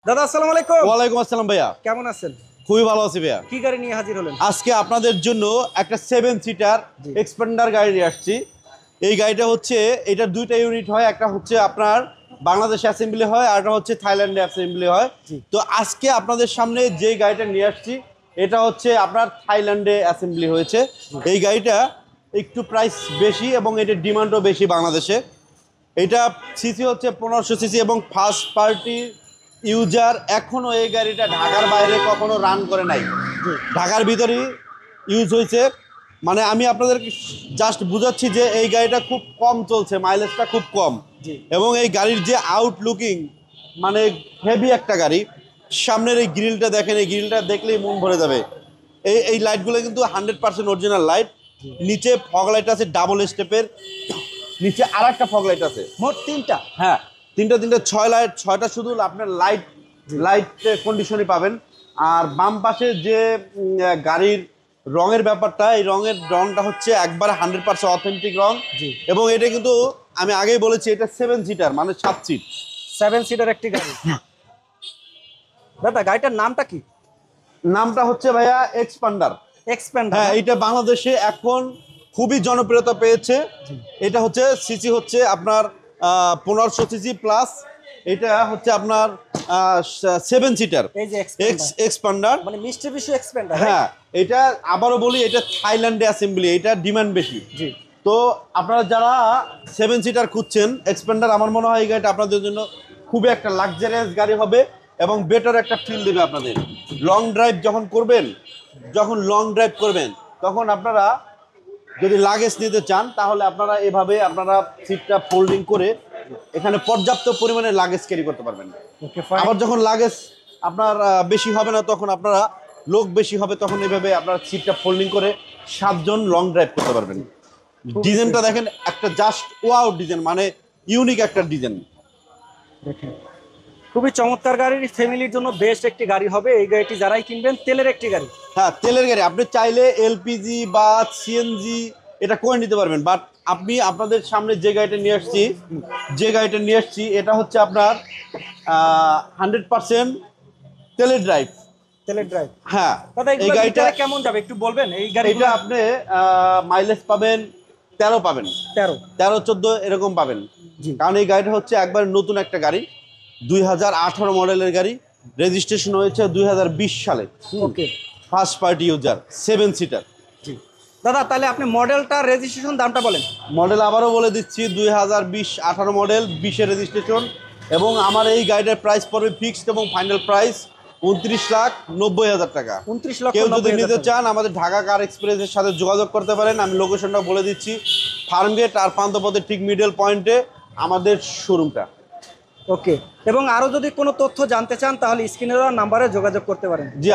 দাদা আসসালামু আলাইকুম। ওয়ালাইকুম আসসালাম ভাইয়া, কেমন আছেন? খুবই ভালো আছি ভাইয়া। কি গাড়ি নিয়ে হাজির হলেন? আজকে আপনাদের জন্য একটা 7 সিটার এক্সপেন্ডার গাড়ি নিয়ে আসছি। এই গাড়িটা হচ্ছে, এটা দুইটা ইউনিট হয়, একটা হচ্ছে আপনার বাংলাদেশে অ্যাসেম্বলি হয় আর একটা হচ্ছে থাইল্যান্ডে অ্যাসেম্বলি হয়। তো আজকে আপনাদের সামনে যে গাড়িটা নিয়ে আসছি এটা হচ্ছে আপনার থাইল্যান্ডে অ্যাসেম্বলি হয়েছে। এই গাড়িটা একটু প্রাইস বেশি এবং এটার ডিমান্ডও বেশি বাংলাদেশে। এটা সিসি হচ্ছে 1500 সিসি এবং ফার্স্ট পার্টি ইউজার। এখনও এই গাড়িটা ঢাকার বাইরে কখনো রান করে নাই, ঢাকার ভিতরেই ইউজ হয়েছে। মানে আমি আপনাদেরকে জাস্ট বুঝাচ্ছি যে এই গাড়িটা খুব কম চলছে, মাইলেজটা খুব কম, এবং এই গাড়ির যে আউটলুকিং মানে হেভি একটা গাড়ি। সামনের এই গ্রিলটা দেখেন, এই গ্রিলটা দেখলেই মন ভরে যাবে। এই লাইটগুলো কিন্তু 100% অরিজিনাল লাইট। নিচে ফগ লাইট আছে ডাবল স্টেপের, নিচে আর একটা ফগ লাইট আছে, মোট তিনটা। হ্যাঁ তিনটা 6 লাইট, 6টা শুধু আপনার লাইট কন্ডিশনে পাবেন। আর বাম পাশে যে গাড়ির রঙের ব্যাপারটা, এই রংটা হচ্ছে একবারে 100% অথেন্টিক রং। এবং এটা কিন্তু আমি আগেই বলেছি এটা 7 সিটার, মানে 7 সিট, 7 সিটার একটি গাড়ি। দাদা গাড়িটার নামটা কি? নামটা হচ্ছে ভাইয়া এক্সপান্ডার। এক্সপ্যান্ডার। হ্যাঁ, এটা বাংলাদেশে এখন খুবই জনপ্রিয়তা পেয়েছে। এটা হচ্ছে সিসি হচ্ছে আপনার 1500 সিসি প্লাস। এটা হচ্ছে আপনার 7 সিটার এই যে এক্সপান্ডার, মানে মিস্টার বিশু এক্সপ্যান্ডার। হ্যাঁ, এটা আবারও বলি এটা থাইল্যান্ডে অ্যাসেম্বলি, এটা ডিমান্ড বেশি। জি। তো আপনারা যারা 7 সিটার খুঁজছেন এক্সপ্যান্ডার, আমার মনে হয় এই গাড়িটা আপনাদের জন্য খুবই একটা লাক্সারিয়াস গাড়ি হবে এবং বেটার একটা ফিল দেবে আপনাদের। লং ড্রাইভ যখন করবেন, তখন আপনারা যদি লাগেজ নিতে চান তাহলে আপনারা এভাবে আপনারা সিটটা ফোল্ডিং করে এখানে পর্যাপ্ত পরিমাণে লাগেজ ক্যারি করতে পারবেন। আবার যখন লাগেজ আপনার বেশি হবে না, তখন আপনারা লোক বেশি হবে, তখন এভাবে আপনার সিটটা ফোল্ডিং করে 7 জন লং ড্রাইভ করতে পারবেন। ডিজাইনটা দেখেন, একটা জাস্ট ওয়াও ডিজাইন, মানে ইউনিক একটা ডিজাইন। দেখেন খুবই চমৎকার গাড়ি, ফ্যামিলির জন্য বেস্ট একটি গাড়ি হবে এই গাড়িটি। যারাই কিনবেন তেলের একটি গাড়ি, হ্যাঁ তেলের গাড়ি, আপনি চাইলে এলপিজি বা সিএনজি এটা করে নিতে পারবেন। বাট আপনি আপনাদের সামনে যে গাড়িটা নিয়ে আসছি এটা হচ্ছে আপনার 100% তেলের ড্রাইভ। হ্যাঁ, এই গাড়িটা কেমন যাবে একটু বলবেন? এই গাড়িটা আপনি মাইলেজ পাবেন 13 পাবেন, 13-14 এরকম পাবেন। কারণ এই গাড়িটা হচ্ছে একবার নতুন একটা গাড়ি, 2018 মডেলের গাড়ি, রেজিস্ট্রেশন হয়েছে 2020 সালে। ওকে, ফার্স্ট পার্টি ইউজার, 7 সিটার। দাদা তাহলে আপনি মডেলটা, রেজিস্ট্রেশন, দামটা বলেন। মডেল আবারও বলে দিচ্ছি, 2020-18 মডেল, 20-এর রেজিস্ট্রেশন। এবং আমার এই গাড়িটার প্রাইস পড়বে ফিক্সড এবং ফাইনাল প্রাইস 29,90,000 টাকা। 29 লক্ষ। কেউ যদি নিতে চান আমাদের ঢাকা কার এক্সপ্রেসের সাথে যোগাযোগ করতে পারেন। আমি লোকেশনটা বলে দিচ্ছি, ফার্মগেট আর পান্থপথের ঠিক মিডল পয়েন্টে আমাদের শোরুমটা। ওকে, এবং আরও যদি কোনো তথ্য জানতে চান তাহলে স্ক্রিনে দেওয়া নাম্বারে যোগাযোগ করতে পারেন। জি।